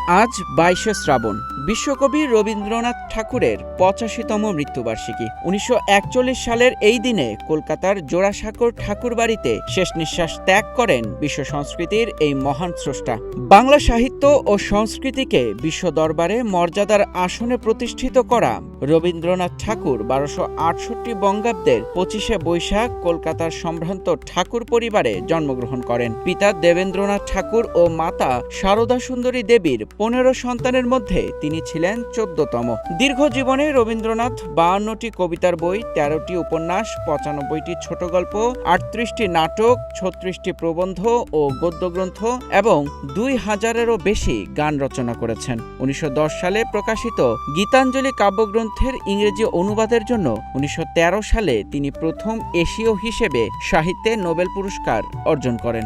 আজ ২২শে শ্রাবণ, বিশ্বকবি রবীন্দ্রনাথ ঠাকুরের ৮৫তম মৃত্যুবার্ষিকী। ১৯৪১ সালের এই দিনে কলকাতার জোড়াসাঁকোর ঠাকুরবাড়িতে শেষ নিঃশ্বাস ত্যাগ করেন বিশ্ব সংস্কৃতির এই মহান স্রষ্টা। বাংলা সাহিত্য ও সংস্কৃতিকে বিশ্ব দরবারে মর্যাদার আসনে প্রতিষ্ঠিত করা রবীন্দ্রনাথ ঠাকুর ১২৬৮ বঙ্গাব্দের ২৫শে বৈশাখ কলকাতার সম্ভ্রান্ত ঠাকুর পরিবারে জন্মগ্রহণ করেন। পিতা দেবেন্দ্রনাথ ঠাকুর ও মাতা সারদা সুন্দরী দেবীর ১৫ সন্তানের মধ্যে তিনি ছিলেন ১৪তম। দীর্ঘ জীবনে রবীন্দ্রনাথ ৫২টি কবিতার বই, ১৩টি উপন্যাস, ৯৫টি ছোট গল্প, ৩৮টি নাটক, ৩৬টি প্রবন্ধ ও গদ্যগ্রন্থ এবং ২,০০০-এরও বেশি গান রচনা করেছেন। ১৯১০ সালে প্রকাশিত গীতাঞ্জলি কাব্যগ্রন্থের ইংরেজি অনুবাদের জন্য ১৯১৩ সালে তিনি প্রথম এশীয় হিসেবে সাহিত্যে নোবেল পুরস্কার অর্জন করেন।